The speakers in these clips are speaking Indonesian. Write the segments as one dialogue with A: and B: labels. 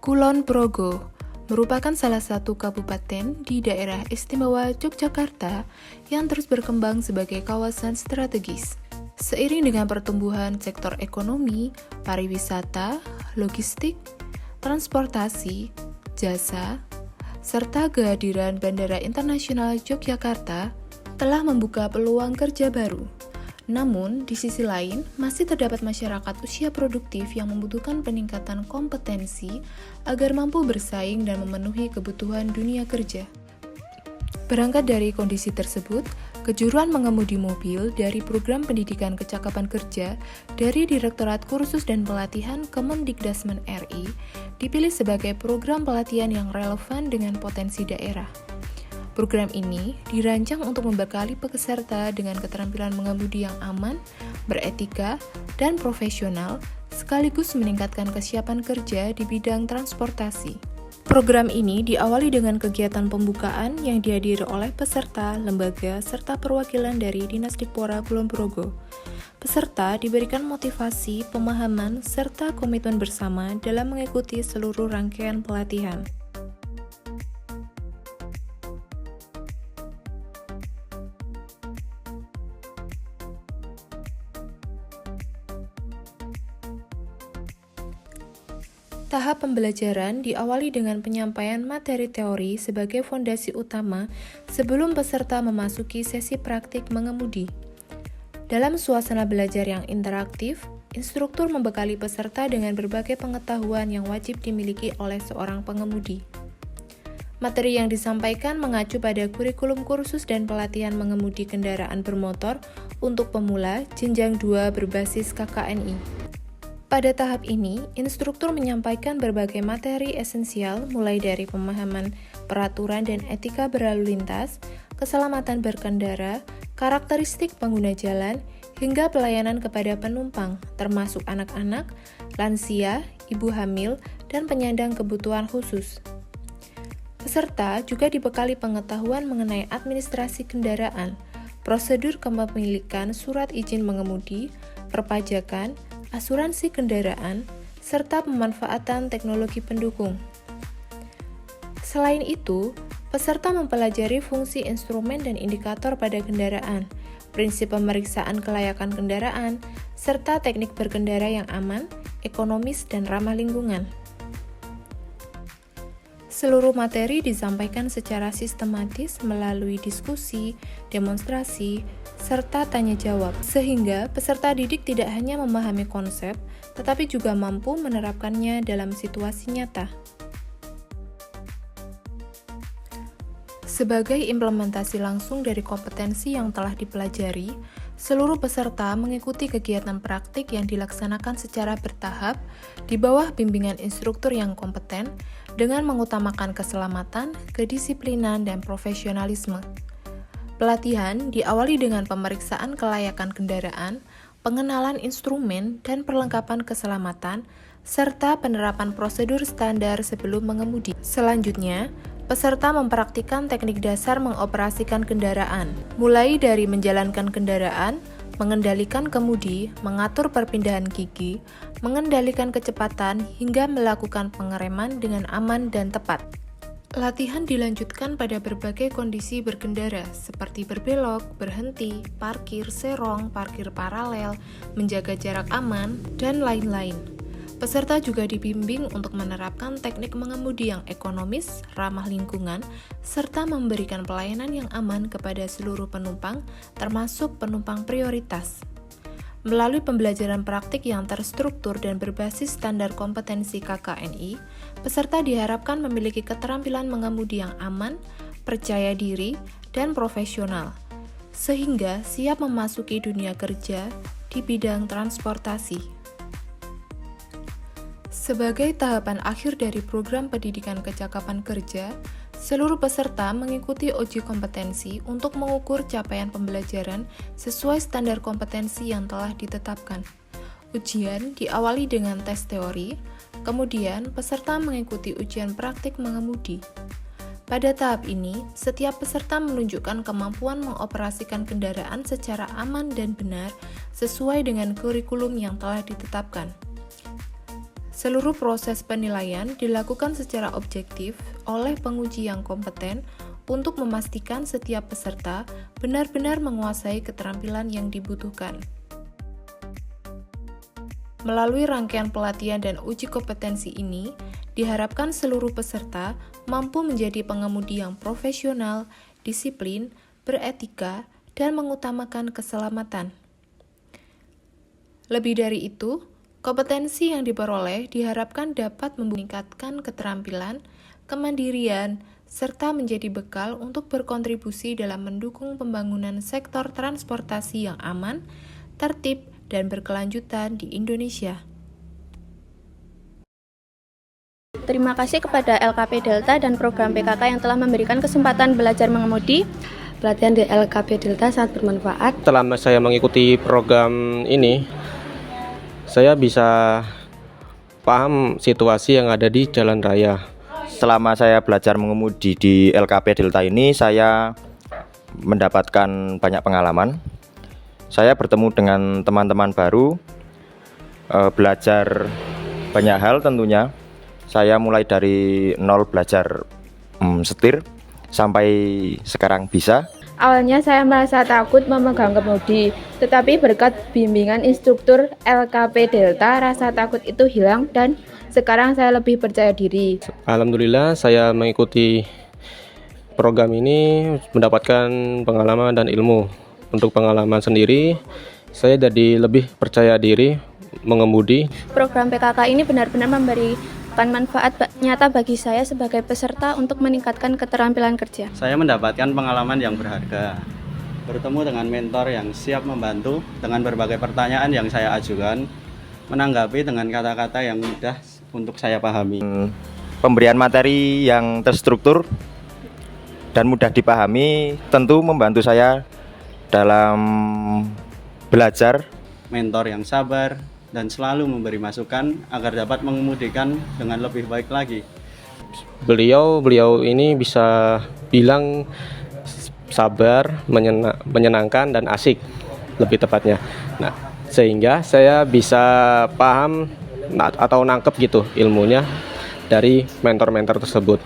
A: Kulon Progo merupakan salah satu kabupaten di daerah istimewa Yogyakarta yang terus berkembang sebagai kawasan strategis. Seiring dengan pertumbuhan sektor ekonomi, pariwisata, logistik, transportasi, jasa, serta kehadiran Bandara Internasional Yogyakarta telah membuka peluang kerja baru. Namun, di sisi lain, masih terdapat masyarakat usia produktif yang membutuhkan peningkatan kompetensi agar mampu bersaing dan memenuhi kebutuhan dunia kerja. Berangkat dari kondisi tersebut, kejuruan mengemudi mobil dari Program Pendidikan Kecakapan Kerja dari Direktorat Kursus dan Pelatihan Kemendikbudrismen RI dipilih sebagai program pelatihan yang relevan dengan potensi daerah. Program ini dirancang untuk membekali peserta dengan keterampilan mengemudi yang aman, beretika, dan profesional, sekaligus meningkatkan kesiapan kerja di bidang transportasi. Program ini diawali dengan kegiatan pembukaan yang dihadiri oleh peserta, lembaga, serta perwakilan dari Dinas Dikpora Kulon Progo. Peserta diberikan motivasi, pemahaman, serta komitmen bersama dalam mengikuti seluruh rangkaian pelatihan. Tahap pembelajaran diawali dengan penyampaian materi teori sebagai fondasi utama sebelum peserta memasuki sesi praktik mengemudi. Dalam suasana belajar yang interaktif, instruktur membekali peserta dengan berbagai pengetahuan yang wajib dimiliki oleh seorang pengemudi. Materi yang disampaikan mengacu pada kurikulum kursus dan pelatihan mengemudi kendaraan bermotor untuk pemula jenjang 2 berbasis KKNI. Pada tahap ini, instruktur menyampaikan berbagai materi esensial mulai dari pemahaman peraturan dan etika berlalu lintas, keselamatan berkendara, karakteristik pengguna jalan, hingga pelayanan kepada penumpang, termasuk anak-anak, lansia, ibu hamil, dan penyandang kebutuhan khusus. Peserta juga dibekali pengetahuan mengenai administrasi kendaraan, prosedur kepemilikan surat izin mengemudi, perpajakan, asuransi kendaraan, serta pemanfaatan teknologi pendukung. Selain itu, peserta mempelajari fungsi instrumen dan indikator pada kendaraan, prinsip pemeriksaan kelayakan kendaraan, serta teknik berkendara yang aman, ekonomis, dan ramah lingkungan. Seluruh materi disampaikan secara sistematis melalui diskusi, demonstrasi, serta tanya jawab, sehingga peserta didik tidak hanya memahami konsep, tetapi juga mampu menerapkannya dalam situasi nyata. Sebagai implementasi langsung dari kompetensi yang telah dipelajari, seluruh peserta mengikuti kegiatan praktik yang dilaksanakan secara bertahap di bawah bimbingan instruktur yang kompeten dengan mengutamakan keselamatan, kedisiplinan, dan profesionalisme. Pelatihan diawali dengan pemeriksaan kelayakan kendaraan, pengenalan instrumen, dan perlengkapan keselamatan, serta penerapan prosedur standar sebelum mengemudi. Selanjutnya, peserta mempraktikkan teknik dasar mengoperasikan kendaraan, mulai dari menjalankan kendaraan, mengendalikan kemudi, mengatur perpindahan gigi, mengendalikan kecepatan, hingga melakukan pengereman dengan aman dan tepat. Latihan dilanjutkan pada berbagai kondisi berkendara, seperti berbelok, berhenti, parkir serong, parkir paralel, menjaga jarak aman, dan lain-lain. Peserta juga dibimbing untuk menerapkan teknik mengemudi yang ekonomis, ramah lingkungan, serta memberikan pelayanan yang aman kepada seluruh penumpang, termasuk penumpang prioritas. Melalui pembelajaran praktik yang terstruktur dan berbasis standar kompetensi KKNI, peserta diharapkan memiliki keterampilan mengemudi yang aman, percaya diri, dan profesional, sehingga siap memasuki dunia kerja di bidang transportasi. Sebagai tahapan akhir dari program pendidikan kecakapan kerja, seluruh peserta mengikuti uji kompetensi untuk mengukur capaian pembelajaran sesuai standar kompetensi yang telah ditetapkan. Ujian diawali dengan tes teori, kemudian peserta mengikuti ujian praktik mengemudi. Pada tahap ini, setiap peserta menunjukkan kemampuan mengoperasikan kendaraan secara aman dan benar sesuai dengan kurikulum yang telah ditetapkan. Seluruh proses penilaian dilakukan secara objektif oleh penguji yang kompeten untuk memastikan setiap peserta benar-benar menguasai keterampilan yang dibutuhkan. Melalui rangkaian pelatihan dan uji kompetensi ini, diharapkan seluruh peserta mampu menjadi pengemudi yang profesional, disiplin, beretika, dan mengutamakan keselamatan. Lebih dari itu, kompetensi yang diperoleh diharapkan dapat meningkatkan keterampilan, kemandirian, serta menjadi bekal untuk berkontribusi dalam mendukung pembangunan sektor transportasi yang aman, tertib, dan berkelanjutan di Indonesia.
B: Terima kasih kepada LKP Delta dan program PKK yang telah memberikan kesempatan belajar mengemudi.
C: Pelatihan di LKP Delta sangat bermanfaat.
D: Setelah saya mengikuti program ini, saya bisa paham situasi yang ada di jalan raya.
E: Selama saya belajar mengemudi di LKP Delta ini, saya mendapatkan banyak pengalaman. Saya bertemu dengan teman-teman baru, belajar banyak hal tentunya. Saya mulai dari nol belajar setir sampai sekarang bisa.
B: Awalnya saya merasa takut memegang kemudi, tetapi berkat bimbingan instruktur LKP Delta, rasa takut itu hilang dan sekarang saya lebih percaya diri.
D: Alhamdulillah, saya mengikuti program ini mendapatkan pengalaman dan ilmu. Untuk pengalaman sendiri, saya jadi lebih percaya diri mengemudi.
B: Program PKK ini benar-benar memberikan manfaat nyata bagi saya sebagai peserta untuk meningkatkan keterampilan kerja.
F: Saya mendapatkan pengalaman yang berharga, bertemu dengan mentor yang siap membantu dengan berbagai pertanyaan yang saya ajukan, menanggapi dengan kata-kata yang mudah untuk saya pahami.
E: Pemberian materi yang terstruktur dan mudah dipahami tentu membantu saya dalam belajar.
F: Mentor yang sabar dan selalu memberi masukan agar dapat mengemudikan dengan lebih baik lagi.
D: Beliau ini bisa bilang sabar, menyenangkan dan asik lebih tepatnya. Nah, sehingga saya bisa paham atau nangkep gitu ilmunya dari mentor-mentor tersebut.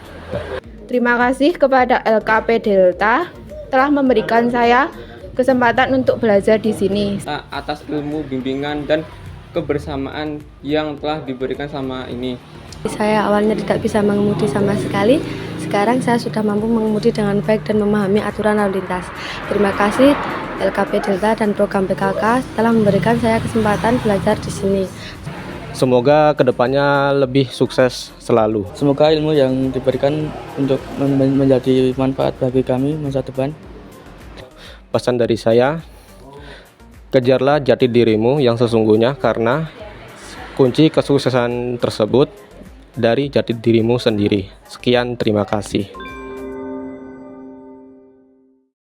B: Terima kasih kepada LKP Delta telah memberikan saya kesempatan untuk belajar di sini.
G: Atas ilmu, bimbingan, dan kebersamaan yang telah diberikan sama ini.
C: Saya awalnya tidak bisa mengemudi sama sekali. Sekarang saya sudah mampu mengemudi dengan baik dan memahami aturan lalu lintas. Terima kasih LKP Delta dan program PKK telah memberikan saya kesempatan belajar di sini.
D: Semoga kedepannya lebih sukses selalu.
H: Semoga ilmu yang diberikan untuk menjadi manfaat bagi kami masa depan.
D: Pesan dari saya, kejarlah jati dirimu yang sesungguhnya karena kunci kesuksesan tersebut dari jati dirimu sendiri. Sekian, terima kasih.